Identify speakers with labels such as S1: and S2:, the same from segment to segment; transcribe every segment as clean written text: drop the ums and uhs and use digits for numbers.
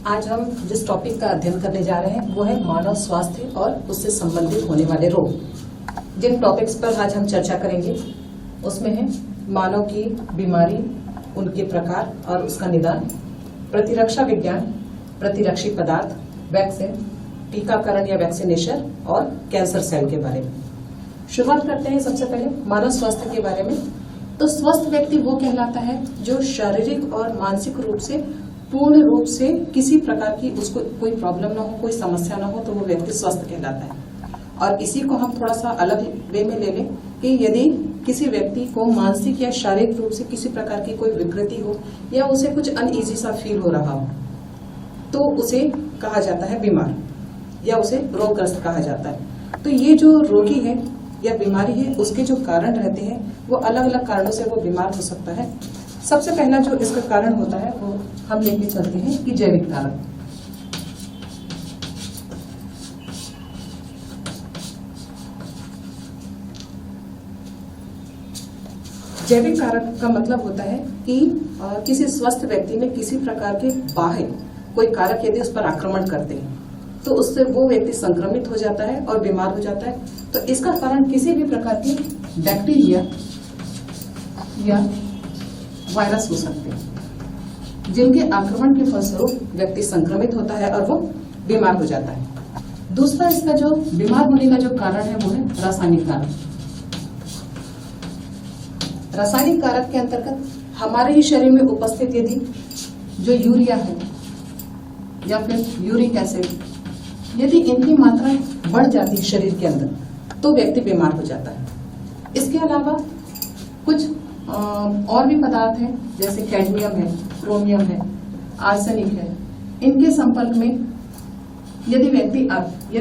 S1: आज हम जिस टॉपिक का अध्ययन करने जा रहे हैं वो है मानव स्वास्थ्य और उससे संबंधित होने वाले रोग। जिन टॉपिक्स पर आज हम चर्चा करेंगे उसमें है मानव की बीमारी, उनके प्रकार और उसका निदान, प्रतिरक्षा विज्ञान, प्रतिरक्षी पदार्थ, वैक्सीन, टीकाकरण या वैक्सीनेशन और कैंसर सेल के बारे में। शुरुआत करते हैं सबसे पहले मानव स्वास्थ्य के बारे में। तो स्वस्थ व्यक्ति वो कहलाता है जो शारीरिक और मानसिक रूप से पूर्ण रूप से किसी प्रकार की उसको कोई प्रॉब्लम ना हो, कोई समस्या ना हो, तो वो व्यक्ति स्वस्थ कहलाता है। और इसी को हम थोड़ा सा अलग वे में ले लें कि यदि किसी व्यक्ति को मानसिक या शारीरिक रूप से किसी प्रकार की कोई विकृति हो या उसे कुछ अनईजी सा फील हो रहा हो तो उसे कहा जाता है बीमार या उसे रोगग्रस्त कहा जाता है। तो ये जो रोगी है या बीमारी है उसके जो कारण रहते हैं वो अलग अलग कारणों से वो बीमार हो सकता है। सबसे पहला जो इसका कारण होता है वो हम लेके चलते हैं कि जैविक कारक। जैविक कारक का मतलब होता है कि किसी स्वस्थ व्यक्ति में किसी प्रकार के बाह्य कोई कारक यदि उस पर आक्रमण करते हैं तो उससे वो व्यक्ति संक्रमित हो जाता है और बीमार हो जाता है। तो इसका कारण किसी भी प्रकार की बैक्टीरिया या वायरस हो सकते हैं जिनके आक्रमण के फलस्वरूप व्यक्ति संक्रमित होता है और वो बीमार हो जाता है। दूसरा इसका जो बीमार होने का जो कारण है वो है रासायनिक कारक। रासायनिक कारक के अंतर्गत हमारे ही शरीर में उपस्थित यदि जो यूरिया है या फिर यूरिक एसिड यदि इनकी मात्रा बढ़ जाती है शरीर के अंदर तो व्यक्ति बीमार हो जाता है। इसके अलावा कुछ और भी पदार्थ हैं जैसे कैडमियम है, क्रोमियम है, आर्सेनिक है। इनके संपर्क में यदि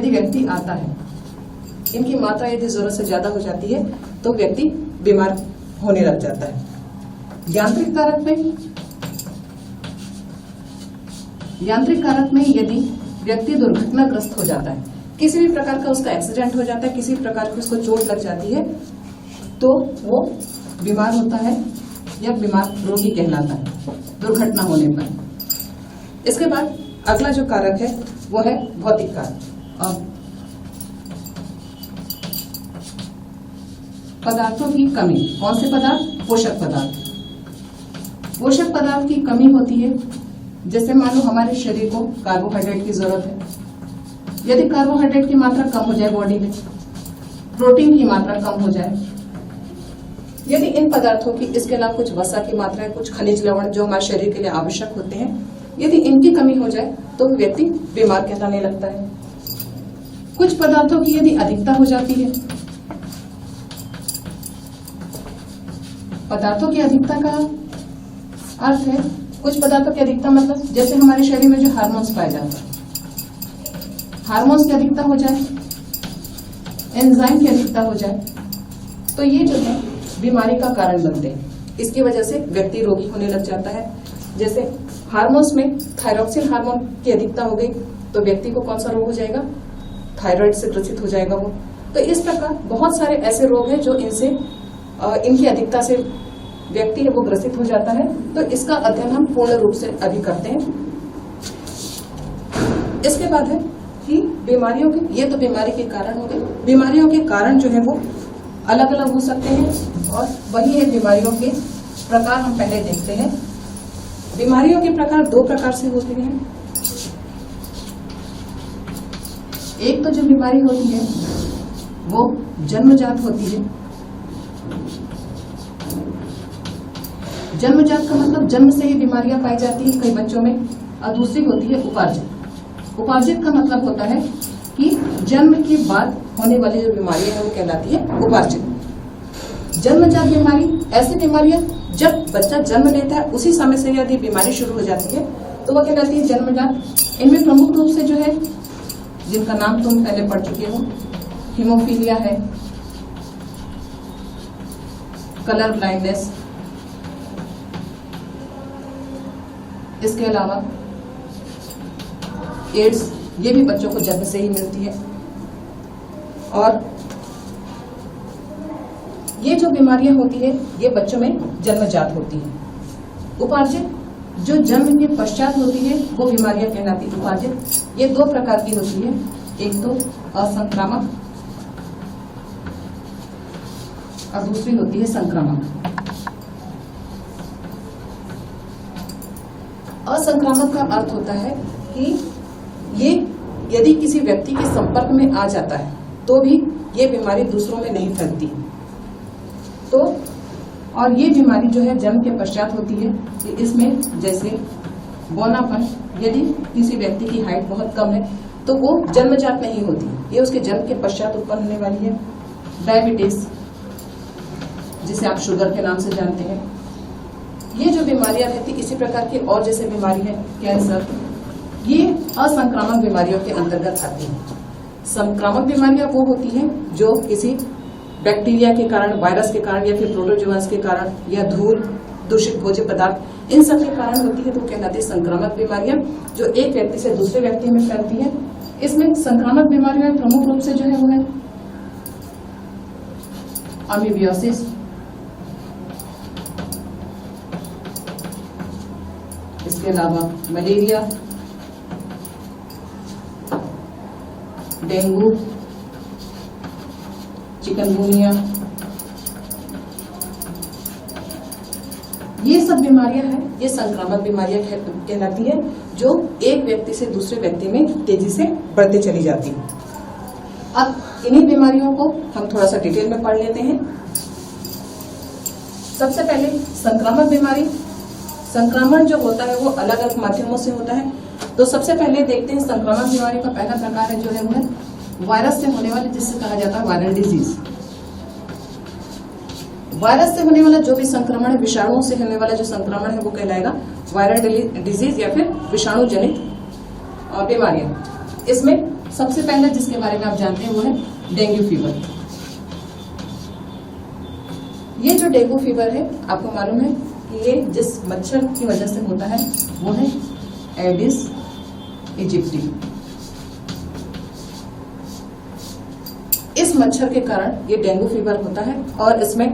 S1: व्यक्ति आता है, इनकी मात्रा यदि जरूरत से ज्यादा हो जाती है तो व्यक्ति बीमार होने लग जाता है। यांत्रिक कारक में यदि व्यक्ति दुर्घटनाग्रस्त हो जाता है, किसी भी प्रकार का उसका एक्सीडेंट हो जाता है, किसी भी प्रकार की उसको चोट लग जाती है तो वो बीमार होता है या बीमार रोगी कहलाता है दुर्घटना होने पर। इसके बाद अगला जो कारक है वो है भौतिक कारक। पदार्थों की कमी। कौन से पदार्थ? पोषक पदार्थ। पोषक पदार्थ की कमी होती है जैसे मान लो हमारे शरीर को कार्बोहाइड्रेट की जरूरत है। यदि कार्बोहाइड्रेट की मात्रा कम हो जाए बॉडी में, प्रोटीन की मात्रा कम हो जाए, यदि इन पदार्थों की इसके अलावा कुछ वसा की मात्रा है, कुछ खनिज लवण जो हमारे शरीर के लिए आवश्यक होते हैं, यदि इनकी कमी हो जाए तो व्यक्ति बीमार कहलाने लगता है। कुछ पदार्थों की यदि अधिकता हो जाती है, पदार्थों की अधिकता का अर्थ है कुछ पदार्थों की अधिकता मतलब जैसे हमारे शरीर में जो हार्मोन्स पाए जाते हैं, हार्मोन्स की अधिकता हो जाए, एंजाइम की अधिकता हो जाए तो ये जो है बीमारी का कारण बनते हैं। इसकी वजह से व्यक्ति रोगी होने लग जाता है। जैसे हार्मोन्स में थायरॉक्सिन हार्मोन की अधिकता हो गई तो व्यक्ति को कौन सा रोग हो जाएगा? थायराइड से ग्रसित हो जाएगा वो। तो इस प्रकार बहुत सारे ऐसे रोग हैं जो इनकी अधिकता से व्यक्ति है वो ग्रसित हो जाता है। तो इसका अध्ययन हम पूर्ण रूप से अभी करते हैं। इसके बाद है कि बीमारियों के, ये तो बीमारी के कारण हो गए। बीमारियों के कारण जो है वो अलग अलग हो सकते हैं और वही है बीमारियों के प्रकार। हम पहले देखते हैं बीमारियों के प्रकार दो प्रकार से होते हैं। एक तो जो बीमारी होती है वो जन्मजात होती है। जन्मजात का मतलब जन्म से ही बीमारियां पाई जाती है कई बच्चों में। और दूसरी होती है उपार्जित। उपार्जित का मतलब होता है कि जन्म के बाद होने वाली जो बीमारियां हैं वो कहलाती है उपार्जित। जन्मजात बीमारी ऐसी बीमारियां जब बच्चा जन्म लेता है उसी समय से यदि बीमारी शुरू हो जाती है तो वह कहलाती है जन्मजात। इनमें प्रमुख रूप से जो है जिनका नाम तुम पहले पढ़ चुके हो, हीमोफीलिया है, कलर ब्लाइंडनेस, इसके अलावा एड्स, ये भी बच्चों को जन्म से ही मिलती है। और ये जो बीमारियां होती है ये बच्चों में जन्मजात होती हैं। उपार्जित जो जन्म के पश्चात होती है वो बीमारियां कहलाती है उपार्जित। ये 2 प्रकार की होती है, एक तो असंक्रामक और दूसरी होती है संक्रामक। असंक्रामक का अर्थ होता है कि ये यदि किसी व्यक्ति के संपर्क में आ जाता है तो भी ये बीमारी दूसरों में नहीं फैलती। तो और ये बीमारी जो है जन्म के पश्चात होती है। इसमें जैसे बौनापन, यदि किसी व्यक्ति की हाइट बहुत कम है तो वो जन्मजात नहीं होती, ये उसके जन्म के पश्चात उत्पन्न होने वाली है। डायबिटीज, जिसे आप शुगर के नाम से जानते हैं, ये जो बीमारियां रहती इसी प्रकार की और जैसे बीमारी है कैंसर, ये असंक्रामक बीमारियों के अंतर्गत आती है। संक्रामक बीमारियां वो होती हैं जो किसी बैक्टीरिया के कारण, वायरस के कारण या फिर प्रोटोजोआस के कारण या धूल, दूषित भोज्य पदार्थ, इन सब के कारण होती है तो कहलाती है संक्रामक बीमारियां जो एक व्यक्ति से दूसरे व्यक्ति में फैलती है। इसमें संक्रामक बीमारियों में प्रमुख रूप से जो है वो है अमीबियोसिस, इसके अलावा मलेरिया, डेंगू, चिकनगुनिया, ये सब बीमारियां हैं, ये संक्रामक बीमारियां कहलाती है जो एक व्यक्ति से दूसरे व्यक्ति में तेजी से बढ़ते चली जाती है। अब इन्हीं बीमारियों को हम थोड़ा सा डिटेल में पढ़ लेते हैं। सबसे पहले संक्रामक बीमारी, संक्रमण जो होता है वो अलग अलग माध्यमों से होता है। तो सबसे पहले देखते हैं संक्रामक बीमारी का पहला प्रकार है जो है वो है वायरस से होने वाले, जिससे कहा जाता है वायरल डिजीज। वायरस से होने वाला जो भी संक्रमण है, विषाणुओं से होने वाला जो संक्रमण है वो कहलाएगा वायरल डिजीज या फिर विषाणु जनित बीमारियां। इसमें सबसे पहले जिसके बारे में आप जानते हैं वो है डेंगू फीवर। ये जो डेंगू फीवर है आपको मालूम है कि ये जिस मच्छर की वजह से होता है वो है एडिस इजिप्टी। इस मच्छर के कारण ये डेंगू फीवर होता है और इसमें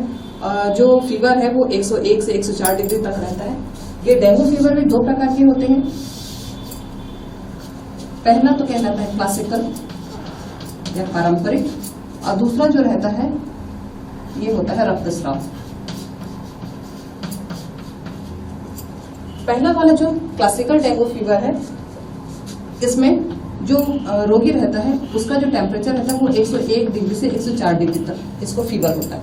S1: जो फीवर है वो 101 से 104 डिग्री तक रहता है। ये डेंगू फीवर भी 2 प्रकार के होते हैं। पहला तो कहलाता है क्लासिकल या पारंपरिक, और दूसरा जो रहता है ये होता है रक्तस्राव। पहला वाला जो क्लासिकल डेंगू फीवर है, इसमें जो रोगी रहता है उसका जो टेम्परेचर रहता है वो 101 डिग्री से 104 डिग्री तक इसको फीवर होता है।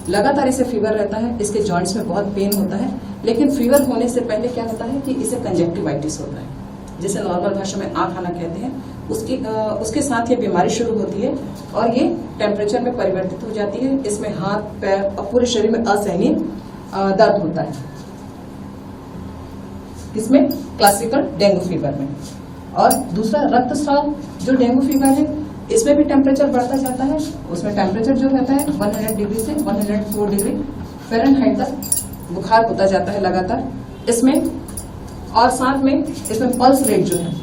S1: लगातार इसे फीवर रहता है, इसके जॉइंट्स में बहुत पेन होता है। लेकिन फीवर होने से पहले क्या होता है कि इसे कंजक्टिवाइटिस होता है, जिसे नॉर्मल भाषा में आँख आना कहते हैं। उसके साथ ये बीमारी शुरू होती है और ये टेम्परेचर में परिवर्तित हो जाती है। इसमें हाथ, पैर और पूरे शरीर में असहनीय दर्द होता है, इसमें क्लासिकल डेंगू फीवर में। और दूसरा रक्तस्राव जो डेंगू फीवर है, इसमें भी टेम्परेचर बढ़ता जाता है। उसमें टेम्परेचर जो रहता है 100 डिग्री से 104 डिग्री फ़ारेनहाइट तक बुखार होता जाता है लगातार इसमें। और साथ में इसमें पल्स रेट जो है,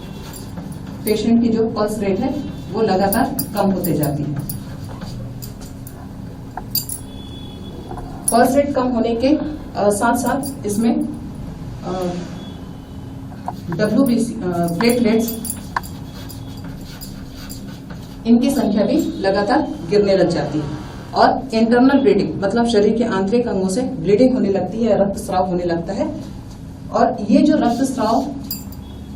S1: पेशेंट की जो पल्स रेट है वो लगातार कम होते जाती है। पल्स रेट कम होने के साथ साथ इसमें WBC प्लेटलेट्स, इनकी संख्या भी लगातार गिरने लग जाती है। और इंटरनल ब्लीडिंग मतलब शरीर के आंतरिक अंगों से ब्लीडिंग होने लगती है, रक्तस्राव होने लगता है। और ये जो रक्तस्राव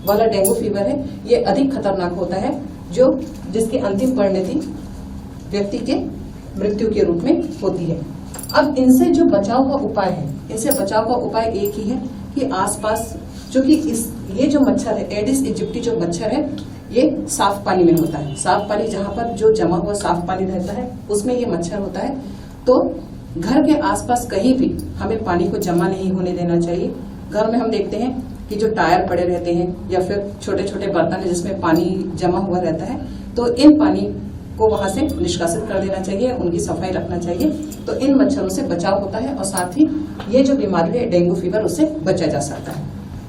S1: वाला डेंगू फीवर है ये अधिक खतरनाक होता है, जिसकी अंतिम परिणति व्यक्ति के मृत्यु के रूप में होती है। अब इनसे जो बचाव का उपाय है, इनसे बचाव का उपाय एक ही है कि आसपास, क्योंकि ये जो मच्छर है एडिस इजिप्टी जो मच्छर है ये साफ पानी में होता है। साफ पानी जहाँ पर जो जमा हुआ साफ पानी रहता है उसमें ये मच्छर होता है। तो घर के आसपास कहीं भी हमें पानी को जमा नहीं होने देना चाहिए। घर में हम देखते हैं कि जो टायर पड़े रहते हैं या फिर छोटे छोटे बर्तन है जिसमें पानी जमा हुआ रहता है, तो इन पानी को वहां से निष्कासित कर देना चाहिए, उनकी सफाई रखना चाहिए। तो इन मच्छरों से बचाव होता है और साथ ही ये जो बीमारी है डेंगू फीवर, उससे बचा जा सकता है।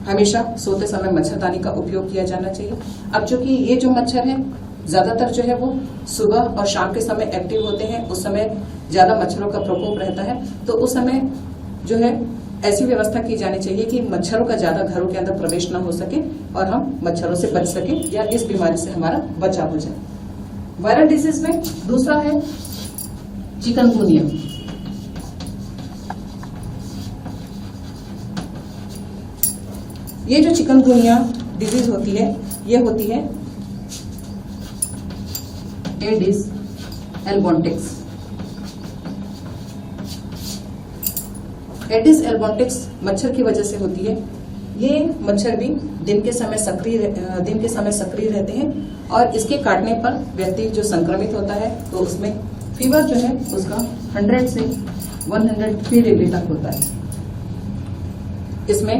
S1: हमेशा सोते समय मच्छरदानी का उपयोग किया जाना चाहिए। अब चूंकि ये जो मच्छर है ज्यादातर जो है वो सुबह और शाम के समय एक्टिव होते हैं, उस समय ज्यादा मच्छरों का प्रकोप रहता है, तो उस समय जो है ऐसी व्यवस्था की जानी चाहिए कि मच्छरों का ज्यादा घरों के अंदर प्रवेश ना हो सके और हम मच्छरों से बच सके या इस बीमारी से हमारा बचाव हो जाए। वायरल डिजीज में दूसरा है चिकनगुनिया। ये जो चिकनगुनिया डिजीज होती है, ये होती है एडिस एल्बोंटिक्स। एडिस एल्बोंटिक्स मच्छर की वजह से होती है। ये मच्छर भी दिन के समय सक्रिय रहते हैं और इसके काटने पर व्यक्ति जो संक्रमित होता है तो उसमें फीवर जो है उसका 100 से 103 डिग्री तक होता है। इसमें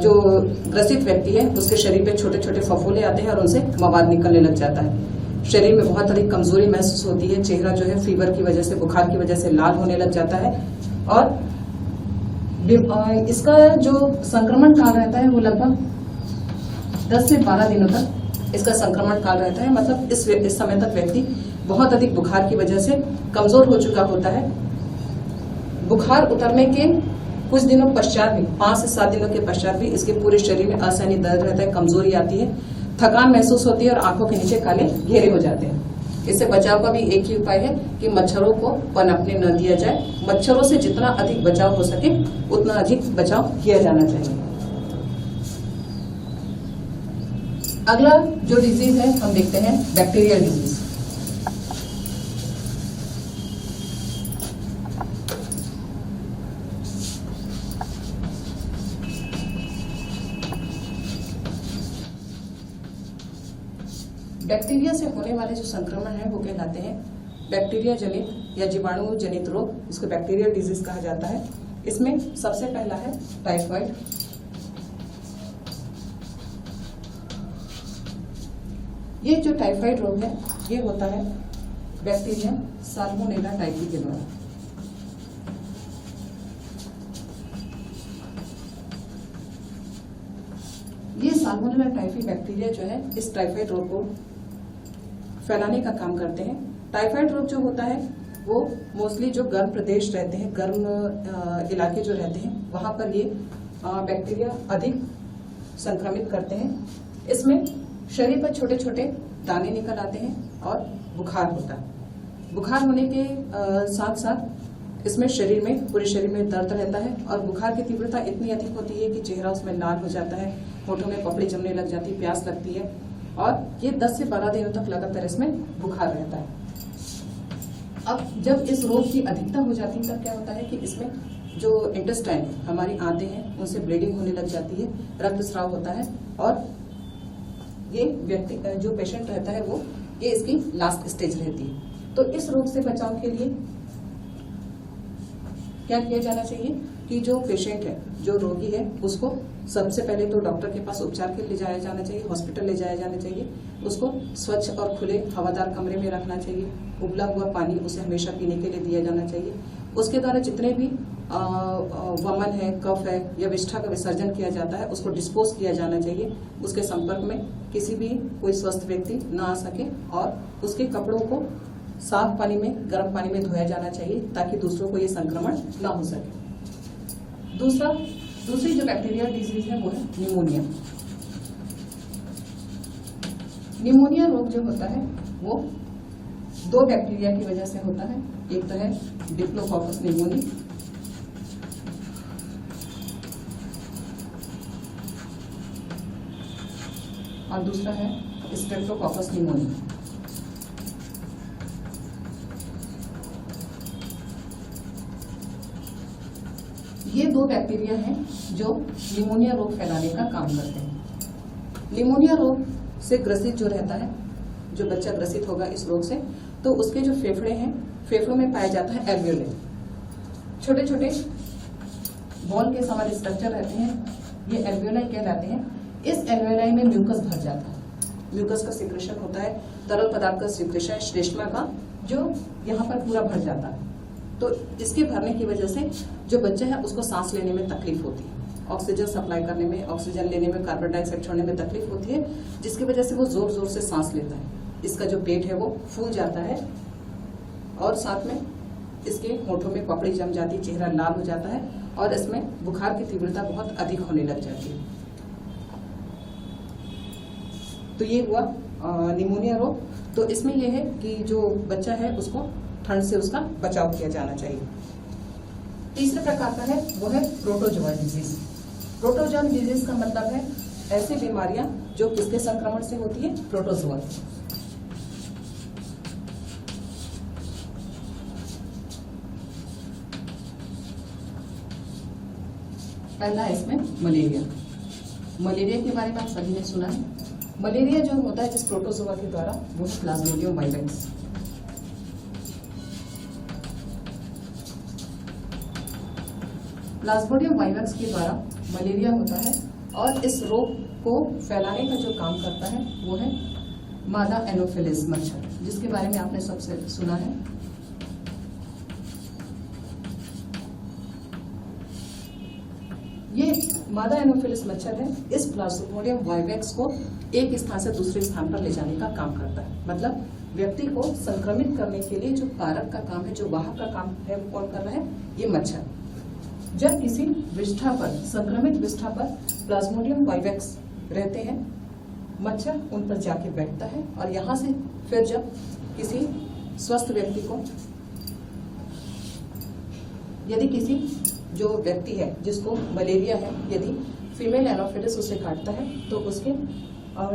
S1: जो ग्रसित व्यक्ति है उसके शरीर पे छोटे छोटे फफोले आते हैं और उनसे मवाद निकलने लग जाता है। शरीर में बहुत अधिक कमजोरी महसूस होती है। चेहरा जो है फीवर की वजह से, बुखार की वजह से लाल होने लग जाता है और इसका जो संक्रमण काल रहता है वो लगभग 10 से 12 दिनों तक इसका संक्रमण काल रहता है। मतलब इस समय तक व्यक्ति बहुत अधिक बुखार की वजह से कमजोर हो चुका होता है। बुखार उतरने के कुछ दिनों पश्चात भी, 5 से 7 दिनों के पश्चात भी इसके पूरे शरीर में असहनीय दर्द रहता है, कमजोरी आती है, थकान महसूस होती है और आंखों के नीचे काले घेरे हो जाते हैं। इससे बचाव का भी एक ही उपाय है कि मच्छरों को पनपने न दिया जाए। मच्छरों से जितना अधिक बचाव हो सके उतना अधिक बचाव किया जाना चाहिए। अगला जो डिजीज है हम देखते हैं बैक्टीरियल डिजीज। बैक्टीरिया से होने वाले जो संक्रमण है वो कहलाते हैं बैक्टीरिया जनित या जीवाणु जनित रोग, इसको बैक्टीरियल डिजीज कहा जाता है। इसमें सबसे पहला है टाइफाइड। ये जो टाइफाइड रोग है ये होता है बैक्टीरिया साल्मोनेला टाइफी के द्वारा। ये साल्मोनेला टाइफी बैक्टीरिया जो है इस टाइफाइड रोग को फैलाने का काम करते हैं। टाइफाइड रोग जो होता है वो मोस्टली जो गर्म प्रदेश रहते हैं, गर्म इलाके जो रहते हैं वहां पर ये बैक्टीरिया अधिक संक्रमित करते हैं। इसमें शरीर पर छोटे छोटे दाने निकल आते हैं और बुखार होता है। बुखार होने के साथ साथ इसमें शरीर में, पूरे शरीर में दर्द रहता है और बुखार की तीव्रता इतनी अधिक होती है कि चेहरा उसमें लाल हो जाता है, होठों में पपड़ी जमने लग जाती है, प्यास लगती है और ये 10 से 12 दिनों तक लगातार इसमें बुखार रहता है। अब जब इस रोग की अधिकता हो जाती है तब क्या होता है कि इसमें जो इंटेस्टाइन, हमारी आंतें हैं, उनसे ब्लीडिंग होने लग जाती है, रक्तस्राव होता है और ये व्यक्ति जो पेशेंट रहता है वो ये इसकी लास्ट स्टेज रहती है। तो इस रोग से बचाव के लिए क्या किया जाना चाहिए कि जो पेशेंट है, जो रोगी है, उसको सबसे पहले तो डॉक्टर के पास उपचार के लिए ले जाया जाना चाहिए, हॉस्पिटल ले जाया जाना चाहिए। उसको स्वच्छ और खुले हवादार कमरे में रखना चाहिए। उबला हुआ पानी उसे हमेशा पीने के लिए दिया जाना चाहिए। उसके द्वारा जितने भी वमन है, कफ है या विष्ठा का विसर्जन किया जाता है उसको डिस्पोज किया जाना चाहिए। उसके संपर्क में किसी भी कोई स्वस्थ व्यक्ति न आ सके और उसके कपड़ों को साफ पानी में, गर्म पानी में धोया जाना चाहिए ताकि दूसरों को ये संक्रमण न हो सके। दूसरी जो बैक्टीरियल डिजीज है वो है निमोनिया। निमोनिया रोग जो होता है वो 2 बैक्टीरिया की वजह से होता है। एक तो है डिप्लोकोकस निमोनी और दूसरा है स्ट्रेप्टोकोकस निमोनी। ये 2 बैक्टीरिया हैं जो निमोनिया रोग फैलाने का काम करते हैं। निमोनिया रोग से ग्रसित जो रहता है, जो बच्चा ग्रसित होगा इस रोग से, तो उसके जो फेफड़े हैं, फेफड़ों में पाया जाता है एल्वियोलाई। छोटे छोटे बॉल के समान स्ट्रक्चर रहते हैं, ये एल्वियोलाई कहलाते हैं। इस एल्वियोलाई में म्यूकस भर जाता है। म्यूकस का सिक्रेशन होता है, तरल पदार्थ का सिक्रेशन श्लेष्मा का, जो यहाँ पर पूरा भर जाता है। तो इसके भरने की वजह से जो बच्चा है उसको सांस लेने में तकलीफ होती है, ऑक्सीजन सप्लाई करने में, ऑक्सीजन लेने में, कार्बन डाइऑक्साइड छोड़ने में तकलीफ होती है, जिसकी वजह से वो जोर जोर से सांस लेता है। इसका जो पेट है वो फूल जाता है और साथ में इसके होठों में पपड़ी जम जाती, चेहरा लाल हो जाता है और इसमें बुखार की तीव्रता बहुत अधिक होने लग जाती है। तो ये हुआ निमोनिया रोग। तो इसमें यह है कि जो बच्चा है उसको ठंड से उसका बचाव किया जाना चाहिए। तीसरे प्रकार का है वो है प्रोटोजोआ डिजीज। प्रोटोजोआ डिजीज का मतलब है ऐसी बीमारियां जो किसके संक्रमण से होती है, प्रोटोजोआ। पहला है इसमें मलेरिया। मलेरिया के बारे में आप सभी ने सुना है। मलेरिया जो होता है जिस प्रोटोजोआ के द्वारा, वो है प्लाज्मोडियम वाइवेक्स। प्लाज्मोडियम वाइवेक्स के द्वारा मलेरिया होता है और इस रोग को फैलाने का जो काम करता है वो है मादा एनोफिलिस मच्छर, जिसके बारे में आपने सबसे सुना है। ये मादा एनोफिलिस मच्छर है, इस प्लाज्मोडियम वाइवेक्स को एक स्थान से दूसरे स्थान पर ले जाने का काम करता है। मतलब व्यक्ति को संक्रमित करने के लिए जो कारक का काम है, जो वाहक का काम है, वो कौन कर रहा है, ये मच्छर। जब किसी विष्ठा पर, संक्रमित विष्ठा पर प्लाज्मोडियम वाइवेक्स रहते हैं, मच्छर उन पर जाके बैठता है और यहाँ से फिर जब किसी स्वस्थ व्यक्ति को, यदि किसी जो व्यक्ति है जिसको मलेरिया है, यदि फीमेल एनोफिलिस उसे काटता है तो उसके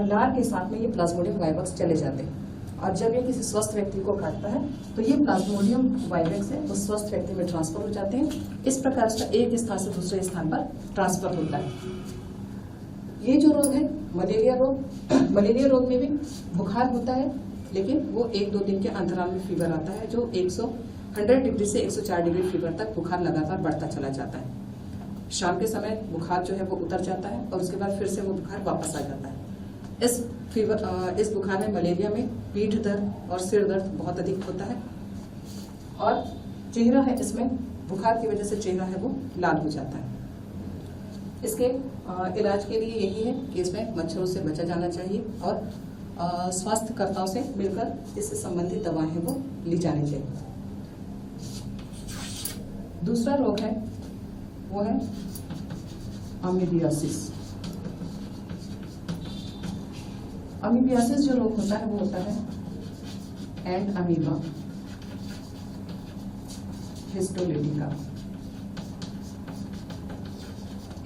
S1: लार के साथ में ये प्लाज्मोडियम वाइवेक्स चले जाते हैं और जब ये किसी स्वस्थ व्यक्ति को काटता है तो ये प्लाज्मोडियम वाइवेक्स है उस स्वस्थ व्यक्ति में ट्रांसफर हो जाते हैं। इस प्रकार से एक स्थान से दूसरे स्थान पर ट्रांसफर होता है। ये जो रोग है मलेरिया रोग, मलेरिया रोग में भी बुखार होता है, लेकिन वो 1-2 दिन के अंतराल में फीवर आता है जो 100 डिग्री से 104 डिग्री फीवर तक बुखार लगातार बढ़ता चला जाता है। शाम के समय बुखार जो है वो उतर जाता है और उसके बाद फिर से वो बुखार वापस आ जाता है। इस बुखार में, मलेरिया में पीठ दर्द और सिर दर्द बहुत अधिक होता है और चेहरा है, इसमें बुखार की वजह से चेहरा है वो लाल हो जाता है। इसके इलाज के लिए यही है कि इसमें मच्छरों से बचा जाना चाहिए और स्वास्थ्यकर्ताओं से मिलकर इससे संबंधित दवाएं हैं वो ली जानी चाहिए। दूसरा रोग है वो है अमीबियासिस। अमीबियासिस जो रोग होता है वो होता है एंड अमीबा हिस्टोलिटिका।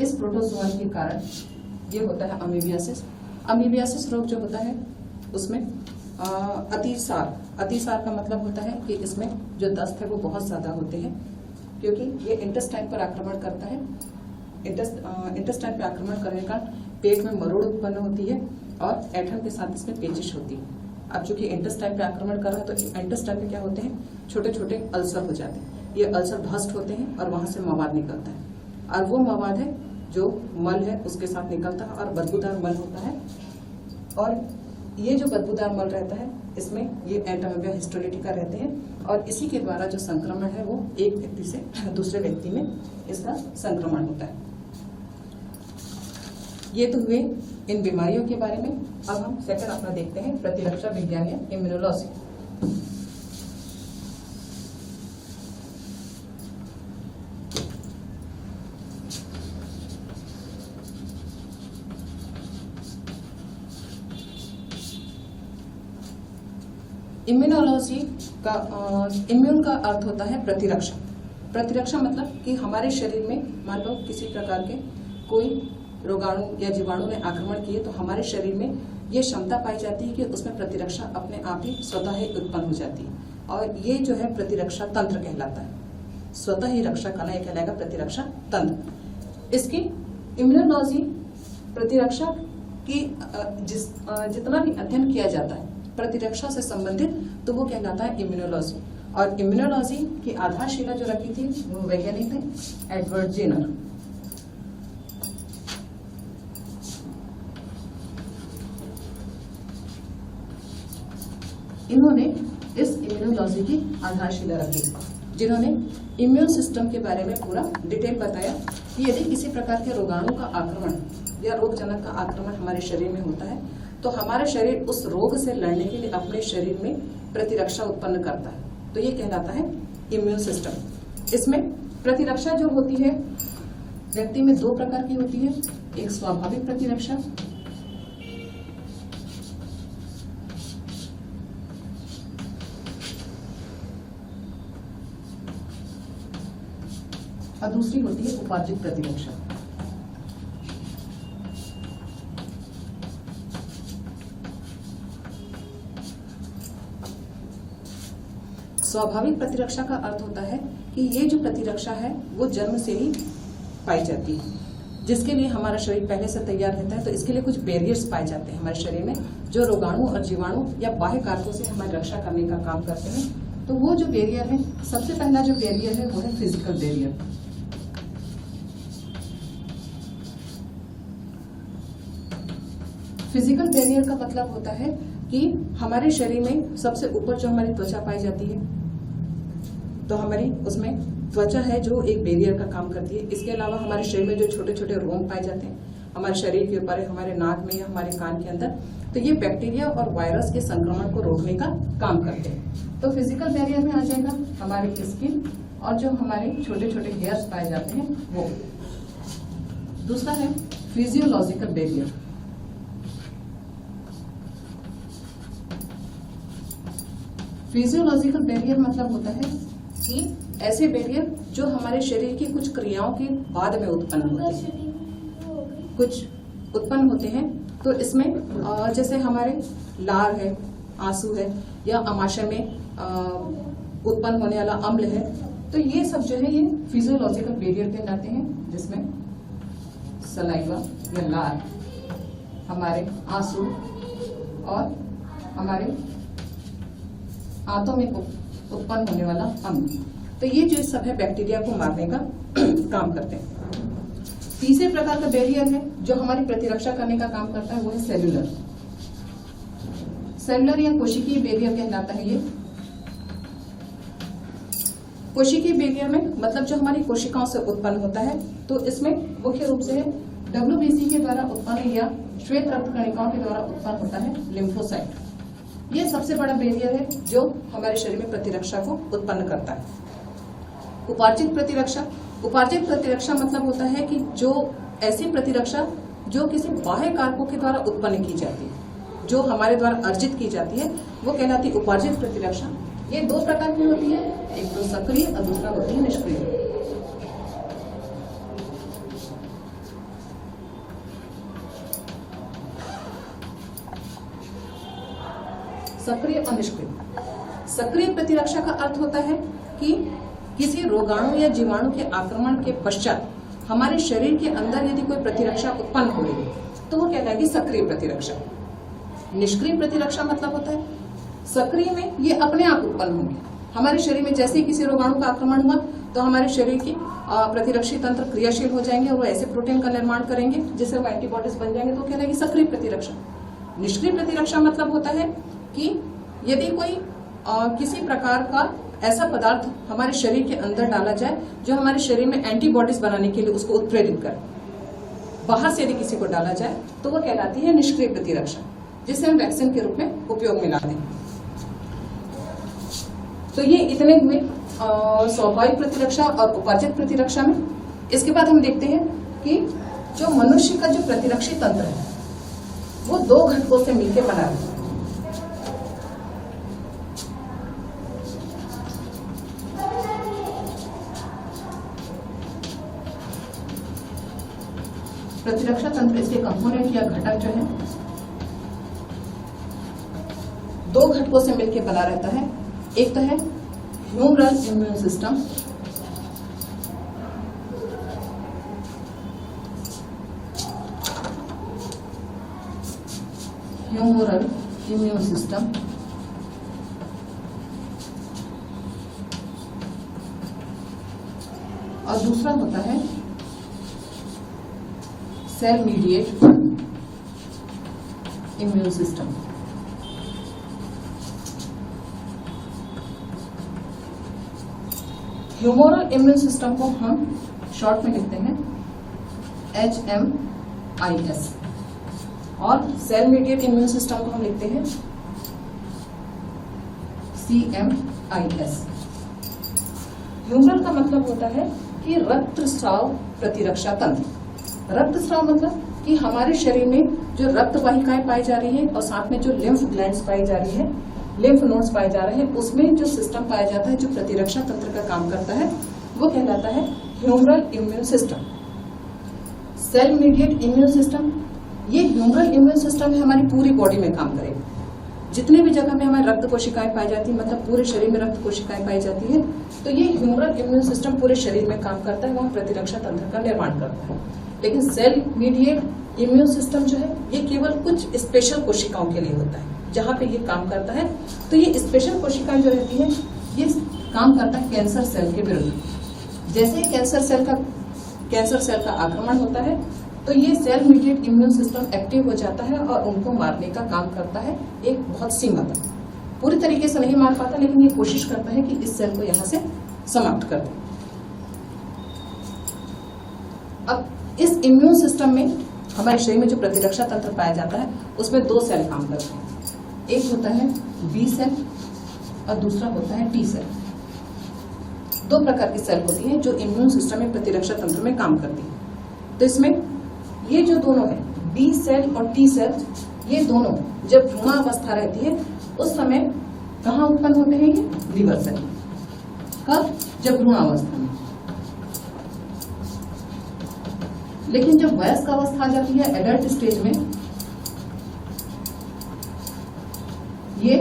S1: इस प्रोटोजोआ के कारण ये होता है अमीबियासिस। अमीबियासिस रोग जो होता है उसमें अतिसार का मतलब होता है कि इसमें जो दस्त है वो बहुत ज्यादा होते हैं, क्योंकि ये इंटेस्टाइन पर आक्रमण करता है। इंटेस्टाइन पर आक्रमण करने का पेट में मरोड़ उत्पन्न होती है और ऐंठन के साथ इसमें पेचिश होती है। अब चूंकि इंटेस्टाइन पे आक्रमण कर रहा है तो इंटेस्टाइन में क्या होते हैं, छोटे छोटे अल्सर हो जाते हैं। ये अल्सर भस्ट होते हैं और वहां से मवाद निकलता है और वो मवाद है जो मल है उसके साथ निकलता है और बदबूदार मल होता है। और ये जो बदबूदार मल रहता है इसमें ये एंटामीबिया हिस्टोलिटिका रहते हैं और इसी के द्वारा जो संक्रमण है वो एक व्यक्ति से दूसरे व्यक्ति में इसका संक्रमण होता है। ये तो हुए इन बीमारियों के बारे में। अब हम सेकंड अपना देखते हैं प्रतिरक्षा विज्ञान या इम्यूनोलॉजी। इम्यूनोलॉजी का इम्यून का अर्थ होता है प्रतिरक्षा। प्रतिरक्षा मतलब कि हमारे शरीर में मान लो किसी प्रकार के कोई रोगाणु या जीवाणु ने आक्रमण किए तो हमारे शरीर में ये क्षमता पाई जाती है कि उसमें प्रतिरक्षा अपने आप ही स्वतः ही उत्पन्न हो जाती है और ये जो है प्रतिरक्षा तंत्र कहलाता है। स्वतः ही रक्षा करना ये कहलाएगा प्रतिरक्षा तंत्र। इसकी इम्यूनोलॉजी प्रतिरक्षा की जितना भी अध्ययन किया जाता है प्रतिरक्षा से संबंधित तो वो कहलाता है इम्यूनोलॉजी। और इम्यूनोलॉजी की आधारशिला जो रखी थी वो वैज्ञानिक थे एडवर्ड जेनर। इन्होंने इस इम्यूनोलॉजी की आधारशिला रखी, जिन्होंने इम्यून सिस्टम के बारे में पूरा डिटेल बताया कि यदि किसी प्रकार के रोगाणु का आक्रमण या रोगजनक का आक्रमण हमारे शरीर में होता है तो हमारा शरीर उस रोग से लड़ने के लिए अपने शरीर में प्रतिरक्षा उत्पन्न करता है। तो ये कहलाता है इम्यून सिस्टम। इसमें प्रतिरक्षा जो होती है व्यक्ति में दो प्रकार की होती है, एक स्वाभाविक प्रतिरक्षा और दूसरी होती है उपार्जित प्रतिरक्षा। स्वाभाविक प्रतिरक्षा का अर्थ होता है कि ये जो प्रतिरक्षा है वो जन्म से ही पाई जाती है, जिसके लिए हमारा शरीर पहले से तैयार रहता है। तो इसके लिए कुछ बैरियर्स पाए जाते हैं हमारे शरीर में, जो रोगाणु और जीवाणु या बाह्य कारकों से हमारी रक्षा करने का काम करते हैं। तो वो जो बैरियर है, सबसे पहला जो बैरियर है वो है फिजिकल बैरियर। फिजिकल बैरियर का मतलब होता है कि हमारे शरीर में सबसे ऊपर जो हमारी त्वचा पाई जाती है, तो हमारी उसमें त्वचा है जो एक बैरियर का काम करती है। इसके अलावा हमारे शरीर में जो छोटे छोटे रोम पाए जाते हैं हमारे शरीर के ऊपर, हमारे नाक में या हमारे कान के अंदर, तो ये बैक्टीरिया और वायरस के संक्रमण को रोकने का काम करते हैं। तो फिजिकल बैरियर में आ जाएगा हमारी स्किन और जो हमारे छोटे छोटे हेयर्स पाए जाते हैं वो। दूसरा है फिजियोलॉजिकल बैरियर। फिजियोलॉजिकल बैरियर मतलब होता है कि ऐसे बैरियर जो हमारे शरीर की कुछ क्रियाओं के बाद में उत्पन्न होते हैं, कुछ उत्पन्न होते हैं। तो इसमें जैसे हमारे लार है, आंसू है, या आमाशय में उत्पन्न होने वाला अम्ल है, तो ये सब जो है ये फिजियोलॉजिकल बैरियर कहलाते हैं, जिसमें सलाइवा या लार, हमारे आंसू और हमारे आंतों में उत्पन्न होने वाला अम्ल, तो ये जो सब है बैक्टीरिया को मारने का काम करते हैं। तीसरे प्रकार का बैरियर है जो हमारी प्रतिरक्षा करने का काम करता है, वो है सेलुलर। सेलुलर या कोशिकीय बैरियर कहलाता है ये। कोशिकीय बैरियर में मतलब जो हमारी कोशिकाओं से उत्पन्न होता है, तो इसमें मुख्य रूप से WBC के द्वारा उत्पन्न या श्वेत रक्त कणिकाओं के द्वारा उत्पन्न होता है लिम्फोसाइट। ये सबसे बड़ा बैरियर है जो हमारे शरीर में प्रतिरक्षा को उत्पन्न करता है। उपार्जित प्रतिरक्षा। उपार्जित प्रतिरक्षा मतलब होता है कि जो ऐसी प्रतिरक्षा जो किसी बाह्य कारकों के द्वारा उत्पन्न की जाती है, जो हमारे द्वारा अर्जित की जाती है, वो कहलाती है उपार्जित प्रतिरक्षा। ये दो प्रकार की होती है, एक तो सक्रिय और दूसरा होती है निष्क्रिय। सक्रिय और निष्क्रिय। सक्रिय प्रतिरक्षा का अर्थ होता है कि किसी रोगाणु या जीवाणु के आक्रमण के पश्चात हमारे शरीर के अंदर यदि कोई प्रतिरक्षा उत्पन्न हो रही है तो वो कहलाएगी सक्रिय प्रतिरक्षा। निष्क्रिय प्रतिरक्षा मतलब होता है सक्रिय में ये अपने आप उत्पन्न होंगे। हमारे शरीर में जैसे ही किसी रोगाणु का आक्रमण हुआ तो हमारे शरीर की प्रतिरक्षी तंत्र क्रियाशील हो जाएंगे और वो ऐसे प्रोटीन का निर्माण करेंगे जिससे वो एंटीबॉडीज बन जाएंगे, तो कहलाएगी सक्रिय प्रतिरक्षा। निष्क्रिय प्रतिरक्षा मतलब होता है कि यदि कोई किसी प्रकार का ऐसा पदार्थ हमारे शरीर के अंदर डाला जाए जो हमारे शरीर में एंटीबॉडीज बनाने के लिए उसको उत्प्रेरित करे, बाहर से यदि किसी को डाला जाए तो वो कहलाती है निष्क्रिय प्रतिरक्षा, जिसे हम वैक्सीन के रूप में उपयोग में लाते हैं। तो ये इतने हुए स्वाभाविक प्रतिरक्षा और उपार्जित प्रतिरक्षा में। इसके बाद हम देखते हैं कि जो मनुष्य का जो प्रतिरक्षी तंत्र है वो दो घटकों से मिलकर बना है। प्रतिरक्षा तंत्र, इसके कंपोनेंट या घटक जो है दो घटकों से मिलकर बना रहता है। एक तो है humoral immune system, humoral immune system, और दूसरा होता है cell mediated immune system. Humoral immune system को हम शॉर्ट में लिखते हैं HMIS और सेल मीडिएट इम्यून सिस्टम को हम लिखते हैं CMIS। ह्यूमरल का मतलब होता है कि रक्तस्राव प्रतिरक्षा तंत्र। रक्तस्राव मतलब कि हमारे शरीर में जो रक्त वाहिकाएं पाई जा रही है और साथ में जो लिम्फ ग्लैंड्स पाई जा रही है, लिम्फ नोड्स पाए जा रहे हैं, उसमें जो सिस्टम पाया जाता है जो प्रतिरक्षा तंत्र का काम करता है वो कहलाता है humoral immune system. Cell mediated immune system, ये ह्यूमरल इम्यून सिस्टम है हमारी पूरी बॉडी में काम करेगा। जितने भी जगह में हमारी रक्त कोशिकाएं पाई जाती है, मतलब पूरे शरीर में रक्त कोशिकाएं पाई जाती है, तो ये ह्यूमरल इम्यून सिस्टम पूरे शरीर में काम करता है, वहाँ प्रतिरक्षा तंत्र का निर्माण करता है। लेकिन सेल मीडिएट इम्यून सिस्टम जो है ये केवल कुछ स्पेशल कोशिकाओं के लिए होता है जहाँ पे ये काम करता है। तो ये स्पेशल कोशिकाएं जो रहती है ये काम करता है कैंसर सेल के विरुद्ध। जैसे कैंसर सेल का आक्रमण होता है तो ये cell mediated immune system active हो जाता है और उनको मारने का काम करता है एक बहुत सीमा तक। पूरी तरीके से नहीं मार पाता, लेकिन ये कोशिश करता है कि इस सेल को यहाँ से समाप्त कर दे। अब इस इम्यून सिस्टम में हमारे शरीर में जो प्रतिरक्षा तंत्र पाया जाता है उसमें दो सेल काम करते हैं। एक होता है बी सेल और दूसरा होता है टी सेल। दो प्रकार की सेल होती हैं जो इम्यून सिस्टम में प्रतिरक्षा तंत्र में काम करती है। तो इसमें ये जो दोनों है बी सेल और टी सेल, ये दोनों जब भ्रूणावस्था रहती है उस समय कहाँ उत्पन्न होते हैं? ये लीवर सेल। कब? जब भ्रूणावस्था में। लेकिन जब वयस्क अवस्था आ जाती है एडल्ट स्टेज में, ये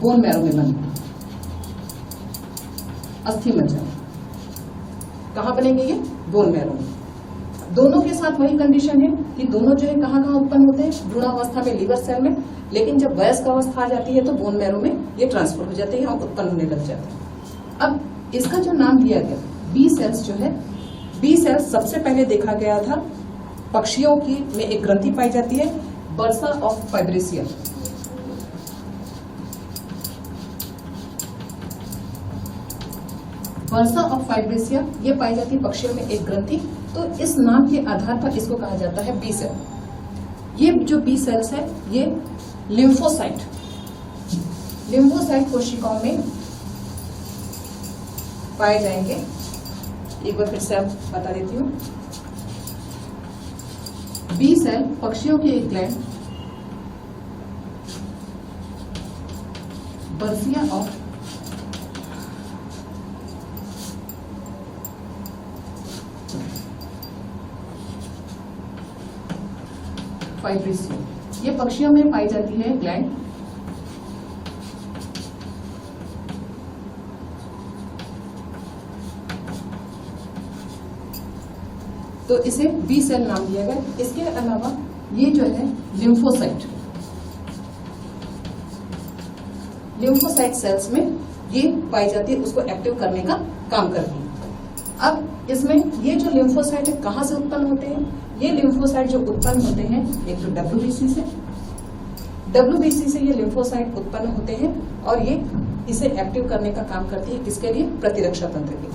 S1: बोन मैरो में बनते हैं, अस्थि मज्जा। कहाँ बनेंगे? ये बोन मैरो में। दोनों के साथ वही कंडीशन है कि दोनों जो है कहाँ उत्पन्न होते हैं? भ्रूणावस्था में लीवर सेल में, लेकिन जब वयस्क अवस्था आ जाती है तो बोन मैरो में ये ट्रांसफर हो जाते हैं और उत्पन्न होने लग जाते हैं। अब इसका जो नाम दिया गया बी सेल्स जो है, बी सेल्स सबसे पहले देखा गया था पक्षियों की में एक ग्रंथि पाई जाती है बर्सा ऑफ फाइब्रेसिया। बर्सा ऑफ फाइब्रेसिया ये पाई जाती है पक्षियों में एक ग्रंथि। तो इस नाम के आधार पर इसको कहा जाता है बी सेल। ये जो बी सेल्स है ये लिम्फोसाइट कोशिकाओं में पाए जाएंगे। एक बार फिर से आप बता देती हूँ। बी सेल पक्षियों की एक ग्लैंड बर्सिया ऑफ फाइब्रेसिया, ये पक्षियों में पाई जाती है ग्लैंड। तो इसे बी सेल नाम दिया गया। इसके अलावा ये जो है लिम्फोसाइट सेल्स में ये पाई जाती है, उसको एक्टिव करने का काम करती है। अब इसमें ये जो लिम्फोसाइट है कहाँ से उत्पन्न होते हैं? ये लिम्फोसाइट जो उत्पन्न होते हैं एक तो डब्ल्यूबीसी से ये लिम्फोसाइट उत्पन्न होते हैं और ये इसे एक्टिव करने का काम करती है। किसके लिए? प्रतिरक्षा तंत्र के लिए।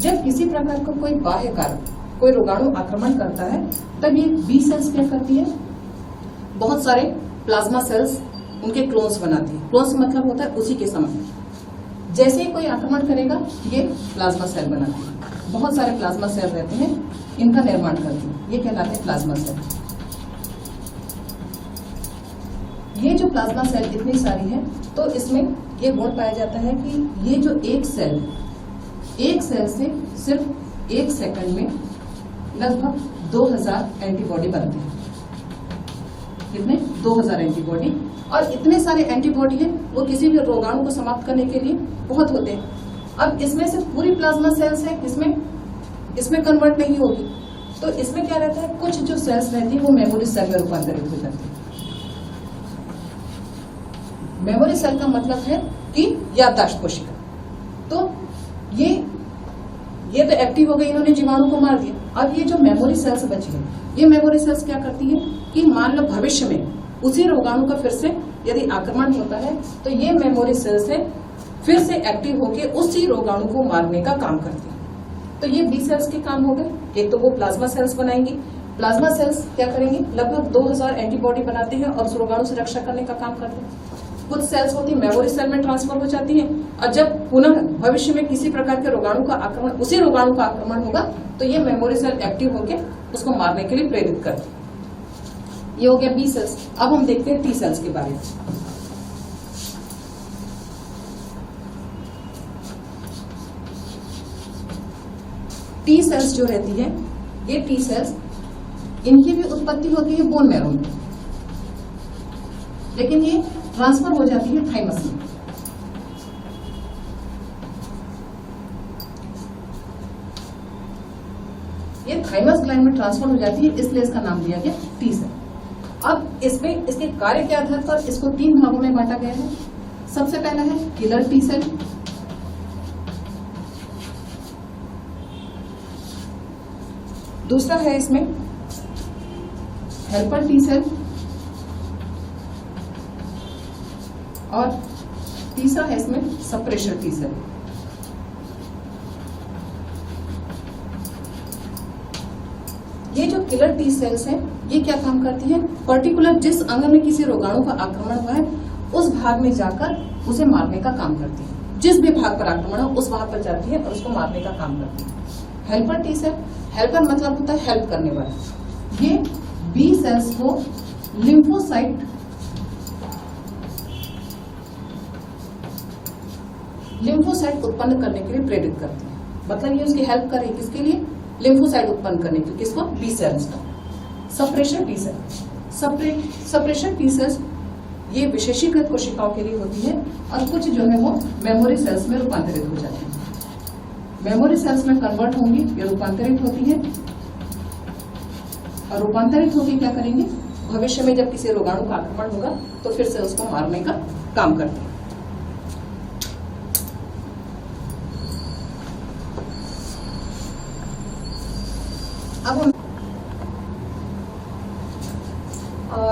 S1: जब किसी प्रकार का कोई बाह्य कारक, कोई रोगाणु आक्रमण करता है तब ये बी सेल्स क्या करती है? बहुत सारे प्लाज्मा सेल्स उनके क्लोन्स बनाती है। क्लोन्स मतलब होता है उसी के समान। जैसे ही कोई आक्रमण करेगा ये प्लाज्मा सेल बनाती है। बहुत सारे प्लाज्मा सेल रहते हैं, इनका निर्माण करती है, ये कहलाते हैं प्लाज्मा सेल। ये जो प्लाज्मा सेल इतनी सारी है तो इसमें ये गुण पाया जाता है कि ये जो एक सेल से सिर्फ 1 सेकंड में लगभग 2000 एंटीबॉडी बनते हैं। कितने? 2000 एंटीबॉडी। और इतने सारे एंटीबॉडी है वो किसी भी रोगाणु को समाप्त करने के लिए बहुत होते हैं। अब इसमें से पूरी प्लाज्मा सेल्स है, इसमें कन्वर्ट नहीं होगी, तो इसमें क्या रहता है? कुछ जो सेल्स रहती है वो मेमोरी सेल में रूपांतरित हो जाती है। मेमोरी सेल का मतलब है कि याददाश्त कोशिका। तो ये तो एक्टिव हो गई, इन्होंने जीवाणु को मार दिया। अब ये जो मेमोरी सेल्स बची है, ये मेमोरी सेल्स क्या करती है कि मान लो भविष्य में उसी रोगाणु का फिर से यदि आक्रमण होता है तो ये मेमोरी सेल्स है फिर से एक्टिव होकर उसी रोगाणु को मारने का काम करती है। तो ये बी सेल्स के काम हो गए। एक तो वो प्लाज्मा सेल्स बनाएंगी। प्लाज्मा सेल्स क्या करेंगे? लगभग 2000 एंटीबॉडी बनाते हैं और उस रोगाणु से रक्षा करने का काम करते हैं। कुछ सेल्स होती है मेमोरी सेल में ट्रांसफर हो जाती है, और जब पुनः भविष्य में किसी प्रकार के रोगाणु का आक्रमण, उसी रोगाणु का आक्रमण होगा तो ये मेमोरी सेल एक्टिव होकर उसको मारने के लिए प्रेरित करती है। ये हो गया बी सेल्स। अब हम देखते हैं टी सेल्स के बारे में। टी सेल्स जो रहती है, ये टी सेल्स, इनकी भी उत्पत्ति होती है बोन मैरो में, लेकिन ये ट्रांसफर हो जाती है थाइमस में। ये थाइमस ग्लैंड में ट्रांसफर हो जाती है, इसलिए इसका नाम दिया गया टी सेल। अब इसमें इसके कार्य के आधार पर इसको 3 भागों में बांटा गया है। सबसे पहला है किलर टी सेल, दूसरा है इसमें हेल्पर टी सेल, और तीसरा है इसमें सप्रेशर टी सेल। ये जो किलर टी सेल्स हैं, ये क्या काम करती हैं? पर्टिकुलर जिस अंग में किसी रोगाणु का आक्रमण हुआ है उस भाग में जाकर उसे मारने का काम करती है। जिस भी भाग पर आक्रमण हो उस वहां पर जाती है और उसको मारने का काम करती है। हेल्पर टी सेल, हेल्पर मतलब होता है हेल्प करने वाला। ये बी सेल्स को लिम्फोसाइट उत्पन्न करने के लिए प्रेरित करती है। मतलब ये उसकी हेल्प करे, किसके लिए? लिम्फोसाइट उत्पन्न करने के लिए। किसको? बी सेल्स का। Suppressor T cell, suppressor T cells ये विशेषीकृत कोशिकाओं के लिए होती है, और कुछ जो है वो मेमोरी सेल्स में रूपांतरित हो जाती है। मेमोरी सेल्स में कन्वर्ट होंगी, ये रूपांतरित होती है, और रूपांतरित होकर क्या करेंगे? भविष्य में जब किसी रोगाणु का आक्रमण होगा तो फिर से उसको मारने का काम करते हैं। अब हम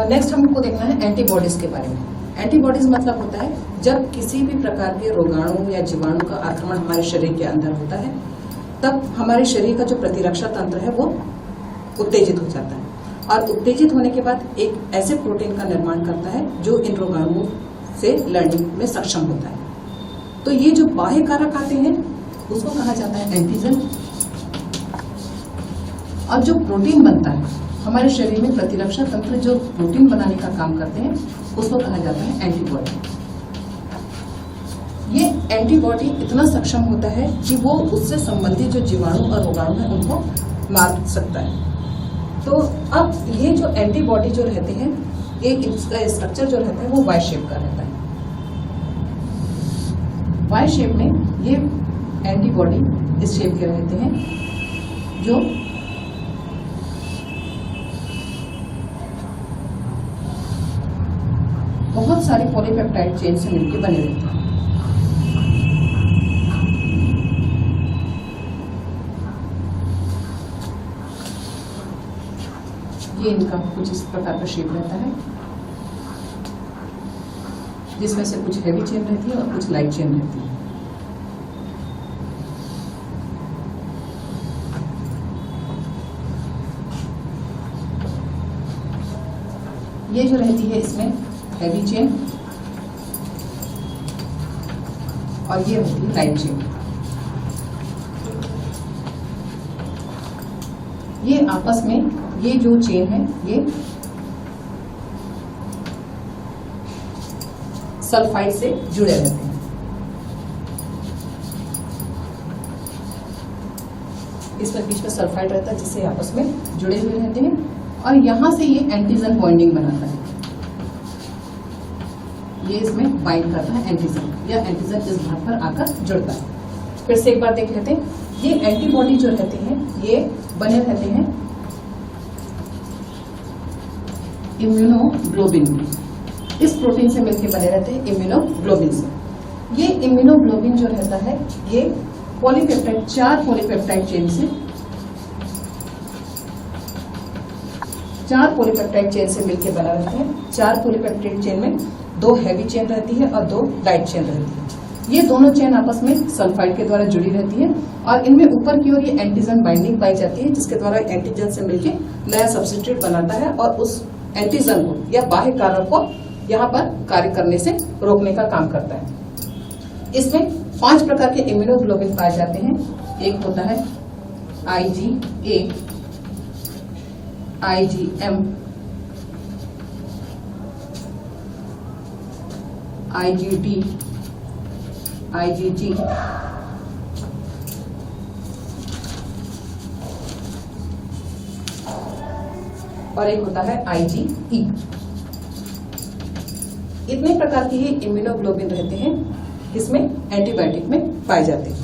S1: नेक्स्ट हमको देखना है एंटीबॉडीज के बारे में। एंटीबॉडीज मतलब होता है जब किसी भी प्रकार के रोगाणु या जीवाणु का आक्रमण हमारे शरीर के अंदर होता है, तब हमारे शरीर का जो प्रतिरक्षा तंत्र है वो उत्तेजित हो जाता है, और उत्तेजित होने के बाद एक ऐसे प्रोटीन का निर्माण करता है जो इन रोगाणुओं से लड़ने में सक्षम होता है। तो ये जो बाह्य कारक आते हैं उसको कहा जाता है एंटीजन, और जो प्रोटीन बनता है हमारे शरीर में प्रतिरक्षा तंत्र जो प्रोटीन बनाने का काम करते हैं उसको कहा जाता है एंटीबॉडी। ये एंटीबॉडी इतना सक्षम होता है कि वो उससे संबंधित जो जीवाणु और रोगाणु है उनको मार सकता है। तो अब ये जो एंटीबॉडी जो रहते हैं, ये इसका स्ट्रक्चर जो रहता है वो वाई शेप का रहता है। वाई शेप में ये एंटीबॉडी इस शेप के रहते हैं, जो बहुत सारे पॉलीपेप्टाइड चेन से मिलकर बने रहते हैं। ये इनका कुछ इस प्रकार का शेप रहता है, जिसमें से कुछ हैवी चेन रहती है और कुछ लाइट चेन रहती है। ये जो रहती है इसमें हैवी चेन, और ये होती है लाइट चेन। ये आपस में ये जो चेन है ये सल्फाइड से जुड़े रहते हैं। इसमें बीच में सल्फाइड रहता है जिससे आपस में जुड़े हुए रहते हैं, और यहां से ये एंटीजन बॉन्डिंग बनाता है। ये इसमें बाइंड करता है एंटीजन, या एंटीजन इस भाग पर आकर जुड़ता है। फिर से एक बार देख लेते हैं। ये एंटीबॉडी जो रहते हैं ये बने रहते हैं इम्यूनोग्लोबिन, इस प्रोटीन से मिलकर बने रहते हैं इम्यूनोग्लोबिन से। ये इम्यूनोग्लोबिन जो रहता है ये पॉलीपेप्टाइड, 4 पॉलीपेप्टाइड चेन से 4 पॉलीपेप्टाइड चेन से मिलकर बना रहता है। 4 पॉलीपेप्टाइड चेन में 2 हैवी चेन रहती है और 2 लाइट चेन रहती है। ये दोनों चेन आपस में सल्फाइड के द्वारा जुड़ी रहती है, और इनमें ऊपर की ओर ये एंटीजन बाइंडिंग पाई जाती है, जिसके द्वारा एंटीजन से मिलकर नया सब्स्टिट्यूट बनाता है और उस एंटीजन को या बाह्य कारक को यहाँ पर कार्य करने से रोकने का काम करता है। इसमें 5 प्रकार के इम्यूनोग्लोबिन पाए जाते हैं। एक होता है IgA, IgM, IgD, IgG, और एक होता है IgE। इतने प्रकार के ये इम्यूनोग्लोबिन रहते हैं, इसमें एंटीबायोटिक में पाए जाते हैं।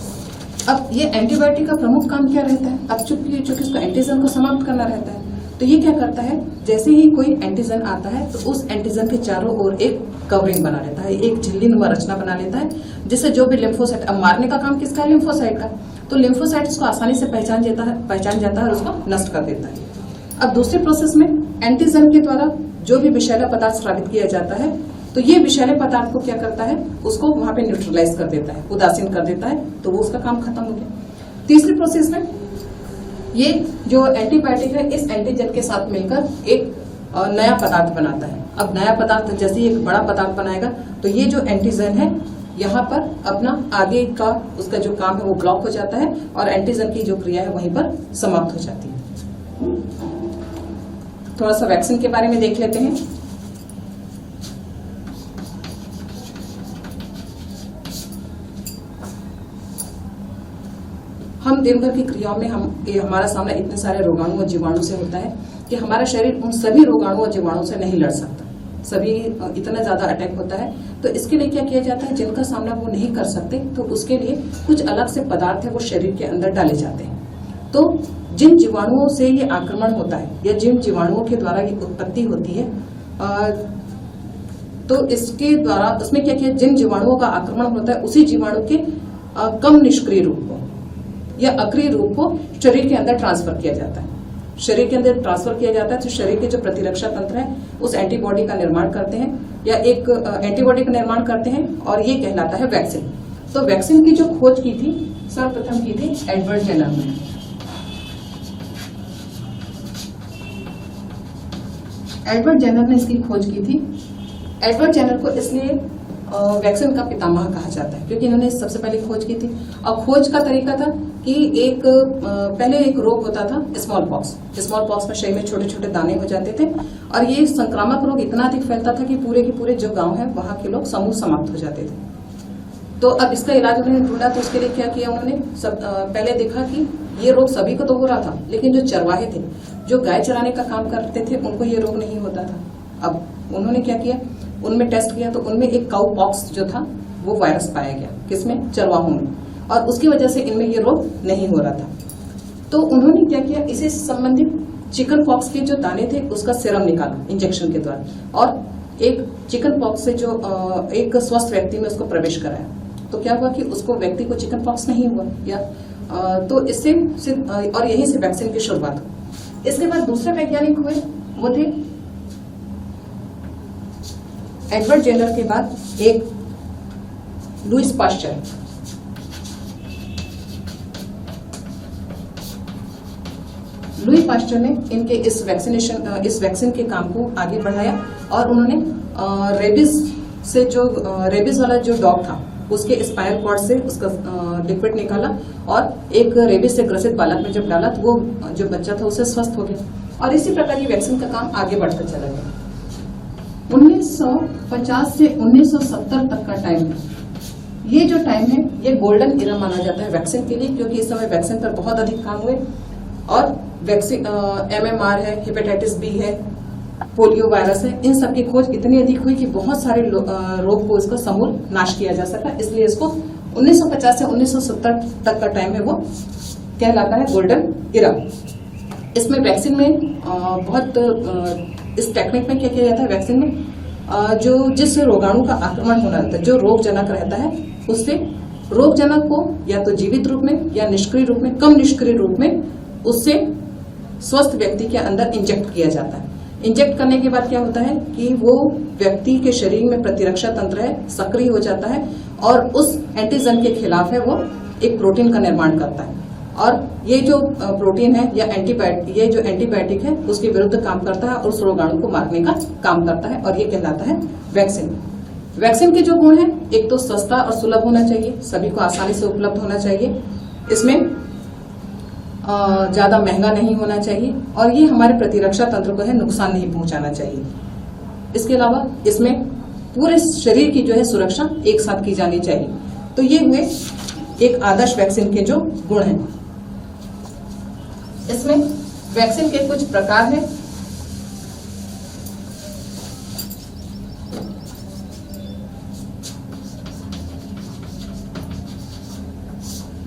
S1: अब ये एंटीबायोटिक का प्रमुख काम क्या रहता है? अब चूंकि इसको एंटीजन को समाप्त करना रहता है, तो ये क्या करता है, जैसे ही कोई एंटीजन आता है तो उस एंटीजन के चारों ओर एक कवरिंग बना लेता है, एक झिल्लीनुमा रचना बना लेता है, जिससे जो भी लिम्फोसाइट, अब मारने का काम किसका है? लिम्फोसाइट का। तो लिम्फोसाइट उसको आसानी से पहचान जाता है और उसको नष्ट कर देता है। अब दूसरे प्रोसेस में एंटीजन के द्वारा जो भी विषैला पदार्थ स्रावित किया जाता है, तो ये विषैले पदार्थ को क्या करता है, उसको वहां पे न्यूट्रलाइज कर देता है, उदासीन कर देता है, तो वो उसका काम खत्म हो गया। तीसरे प्रोसेस में ये जो एंटीबायोटिक है इस एंटीजन के साथ मिलकर एक नया पदार्थ बनाता है। अब नया पदार्थ जैसे ही एक बड़ा पदार्थ बनाएगा, तो ये जो एंटीजन है यहाँ पर अपना आगे का उसका जो काम है वो ब्लॉक हो जाता है और एंटीजन की जो क्रिया है वहीं पर समाप्त हो जाती है। थोड़ा सा वैक्सीन के बारे में देख लेते हैं। हम दिन भर की क्रियाओं में हमारा सामना इतने सारे रोगाणु और जीवाणु से होता है कि हमारा शरीर उन सभी रोगाणु और जीवाणु से नहीं लड़ सकता, सभी इतना ज्यादा अटैक होता है। तो इसके लिए क्या किया जाता है, जिनका सामना वो नहीं कर सकते तो उसके लिए कुछ अलग से पदार्थ है वो शरीर के अंदर डाले जाते हैं। तो जिन जीवाणुओं से ये आक्रमण होता है या जिन जीवाणुओं के द्वारा ये उत्पत्ति होती है, तो इसके द्वारा उसमें क्या किया, जिन जीवाणुओं का आक्रमण होता है उसी जीवाणु के कम निष्क्रिय रूप को या अक्रिय रूप को शरीर के अंदर ट्रांसफर किया जाता है। शरीर के अंदर ट्रांसफर किया जाता है तो शरीर के जो प्रतिरक्षा तंत्र है उस एंटीबॉडी का निर्माण करते हैं या एक एंटीबॉडी का निर्माण करते हैं और ये कहलाता है वैक्सीन। तो वैक्सीन की जो खोज की थी सर्वप्रथम की थी एडवर्ड जेनर ने। एडवर्ड जेनर ने इसकी खोज की थी। एडवर्ड जेनर को इसलिए वैक्सीन का पितामह कहा जाता है क्योंकि इन्होंने सबसे पहले खोज की थी। और खोज का तरीका था कि पहले एक रोग होता था स्मॉल पॉक्स में शरीर में छोटे छोटे दाने हो जाते थे और ये संक्रामक रोग इतना अधिक फैलता था कि पूरे के पूरे जो गांव है वहां के लोग समूह समाप्त हो जाते थे। तो अब इसका इलाज उन्होंने ढूंढा। तो उसके लिए क्या किया उन्होंने, पहले देखा कि ये रोग सभी को तो हो रहा था, लेकिन जो चरवाहे थे, जो गाय चराने का काम करते थे, उनको ये रोग नहीं होता था। अब उन्होंने क्या किया, उनमें टेस्ट किया तो उनमें एक काउ पॉक्स जो था वो वायरस पाया गया, किसमें, चरवाहों में, और उसकी वजह से इनमें ये रोग नहीं हो रहा था। तो उन्होंने क्या किया, इसी से संबंधित चिकन पॉक्स के जो दाने थे उसका सीरम निकाला इंजेक्शन के द्वारा और एक चिकन पॉक्स से जो एक स्वस्थ व्यक्ति में उसको प्रवेश कराया। तो क्या हुआ कि उसको व्यक्ति को चिकन पॉक्स नहीं हुआ या तो इससे और यहीं से वैक्सीन की शुरुआत हुई। इसके बाद दूसरे वैज्ञानिक हुए, वो थे एडवर्ड जेनर के बाद एक लुईस पास्चर। लुई पास्चर ने इनके इस वैक्सीन के काम को आगे बढ़ाया और उन्होंने रेबीज वाला जो डॉग था उसके स्पाइनल कॉर्ड से उसका लिक्विड निकाला और एक रेबीज से ग्रसित बालक में जब डाला तो वो जो बच्चा था उससे स्वस्थ हो गया। और इसी प्रकार ये वैक्सीन का काम आगे बढ़ता चला गया। 1950 से 1970 तक का टाइम है, ये जो टाइम है ये गोल्डन इरा माना जाता है वैक्सीन के लिए, क्योंकि इस समय वैक्सीन पर बहुत अधिक काम हुए और वैक्सीन MMR है, हेपेटाइटिस बी है, पोलियो वायरस है, इन सब की खोज इतनी अधिक हुई कि बहुत सारे रोग को इसका समूल नाश किया जा सका। इसलिए इसको 1950 से 1970 तक का टाइम है वो कहलाता है गोल्डन इरा। इसमें वैक्सीन में इस टेक्निक में क्या किया जाता है, वैक्सीन में जो जिस रोगाणु का आक्रमण होना रहता है, जो रोगजनक रहता है, उससे रोगजनक को या तो जीवित रूप में या निष्क्रिय रूप में, कम निष्क्रिय रूप में उससे स्वस्थ व्यक्ति के अंदर इंजेक्ट किया जाता है। इंजेक्ट करने के बाद क्या होता है कि वो व्यक्ति के शरीर में प्रतिरक्षा तंत्र है सक्रिय हो जाता है और उस एंटीजन के खिलाफ है वो एक प्रोटीन का निर्माण करता है और ये जो प्रोटीन है या ये जो एंटीबायोटिक है उसके विरुद्ध काम करता है और उस रोगाणु को मारने का काम करता है और ये कहलाता है वैक्सीन। वैक्सीन के जो गुण हैं, एक तो सस्ता और सुलभ होना चाहिए, सभी को आसानी से उपलब्ध होना चाहिए, इसमें ज्यादा महंगा नहीं होना चाहिए और ये हमारे प्रतिरक्षा तंत्र को है नुकसान नहीं पहुंचाना चाहिए। इसके अलावा इसमें पूरे शरीर की जो है सुरक्षा एक साथ की जानी चाहिए। तो ये हुए एक आदर्श वैक्सीन के जो गुण हैं। इसमें वैक्सीन के कुछ प्रकार हैं।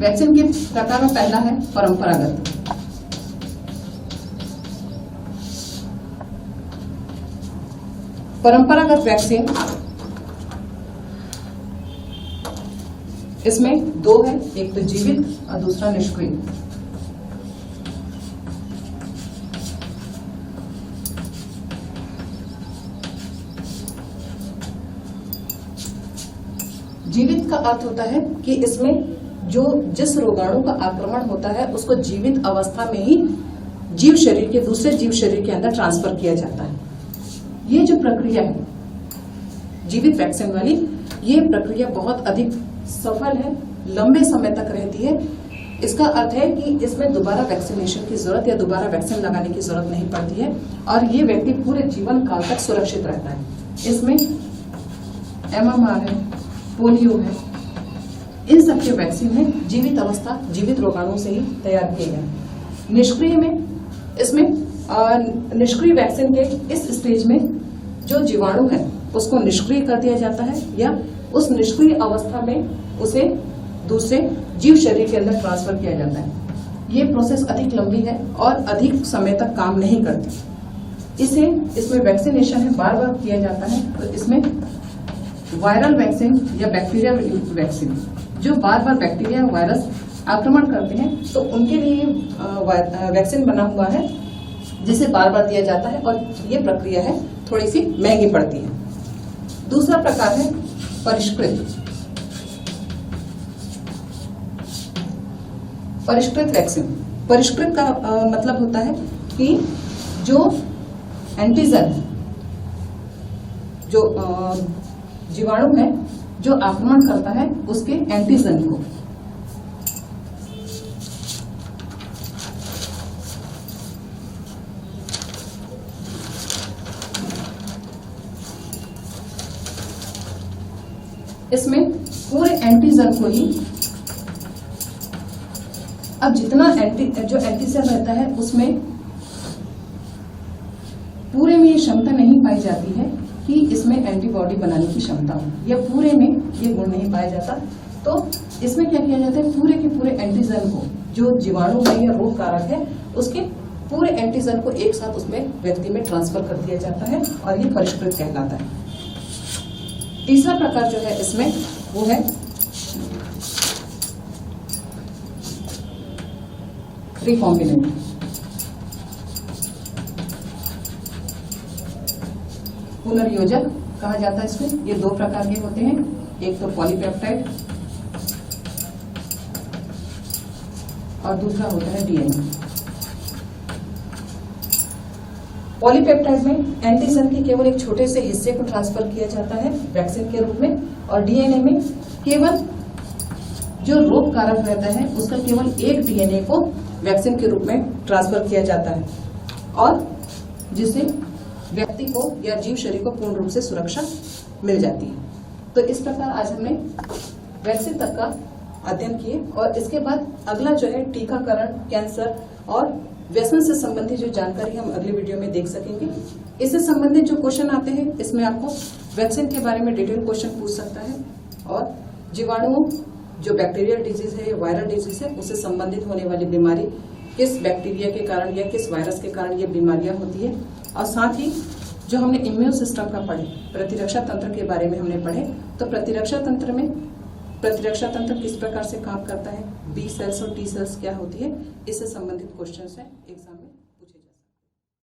S1: वैक्सीन के प्रकार में पहला है परंपरागत। परंपरागत वैक्सीन, इसमें दो है, एक तो जीवित और दूसरा निष्क्रिय। जीवित का अर्थ होता है कि इसमें जो जिस रोगाणु का आक्रमण होता है उसको जीवित अवस्था में ही जीव शरीर के दूसरे जीव शरीर के अंदर ट्रांसफर किया जाता है। ये जो प्रक्रिया है जीवित वैक्सीन वाली, ये प्रक्रिया बहुत अधिक सफल है, लंबे समय तक रहती है। इसका अर्थ है कि इसमें दोबारा वैक्सीनेशन की जरूरत या दोबारा वैक्सीन लगाने की जरूरत नहीं पड़ती है और ये व्यक्ति पूरे जीवन काल तक सुरक्षित रहता है। इसमें MMR है, पोलियो है, इन सब के वैक्सीन है जीवित अवस्था, जीवित रोगाणु से ही तैयार किए गए। निष्क्रिय में, इसमें निष्क्रिय वैक्सीन के इस स्टेज में जो जीवाणु है उसको निष्क्रिय कर दिया जाता है या उस निष्क्रिय अवस्था में उसे दूसरे जीव शरीर के अंदर ट्रांसफर किया जाता है। ये प्रोसेस अधिक लंबी है और अधिक समय तक काम नहीं करती। इसमें वैक्सीनेशन है बार बार किया जाता है। तो इसमें वायरल वैक्सीन या बैक्टीरिया वैक्सीन, जो बार बार बैक्टीरिया वायरस आक्रमण करते हैं तो उनके लिए वैक्सीन बना हुआ है जिसे बार बार दिया जाता है और ये प्रक्रिया है थोड़ी सी महंगी पड़ती है। दूसरा प्रकार है परिष्कृत। परिष्कृत वैक्सीन, परिष्कृत का मतलब होता है कि जो एंटीजन, जो जीवाणु है जो आक्रमण करता है उसके एंटीजन को इसमें पूरे एंटीजन को ही, अब जितना जो एंटीजन रहता है उसमें पूरे में ये क्षमता नहीं पाई जाती है कि इसमें एंटीबॉडी बनाने की क्षमता हो, या पूरे में ये गुण नहीं पाया जाता। तो इसमें क्या किया जाता है, पूरे के पूरे एंटीजन को, जो जीवाणु है या रोग कारक है, उसके पूरे एंटीजन को एक साथ उसमें व्यक्ति में ट्रांसफर कर दिया जाता है और ये परिष्कृत कहलाता है। तीसरा प्रकार जो है इसमें वो है रिकॉम्बिनेंट। पुनर्योजक कहा जाता है इसमें। ये दो प्रकार के होते हैं, एक तो पॉलीपेप्टाइड और दूसरा होता है डीएनए। पॉलीपेप्टाइड में एंटीजन के केवल एक छोटे से हिस्से को ट्रांसफर किया जाता है वैक्सीन के रूप में, और डीएनए में केवल जो रोग कारक रहता है उसका केवल एक डीएनए को वैक्सीन के रूप में ट्रांसफर किया जाता है और जिससे व्यक्ति को या जीव शरीर को पूर्ण रूप से सुरक्षा मिल जाती है। तो इस प्रकार आज हमने वैक्सीन तक का अध्ययन किए और इसके बाद अगला जो है टीकाकरण, कैंसर और व्यसन से संबंधित जो जानकारी हम अगली वीडियो में देख सकेंगे। इससे संबंधित जो क्वेश्चन आते हैं इसमें आपको वैक्सीन के बारे में डिटेल क्वेश्चन पूछ सकता है और जीवाणुओं, जो बैक्टीरियल डिजीज है या वायरल डिजीज है, उससे संबंधित होने वाली बीमारी किस बैक्टीरिया के कारण या किस वायरस के कारण ये बीमारियां होती है, और साथ ही जो हमने इम्यून सिस्टम का पढ़े, प्रतिरक्षा तंत्र के बारे में हमने पढ़े। तो प्रतिरक्षा तंत्र किस प्रकार से काम करता है, बी सेल्स और टी सेल्स क्या होती है, इससे संबंधित क्वेश्चन है एग्जाम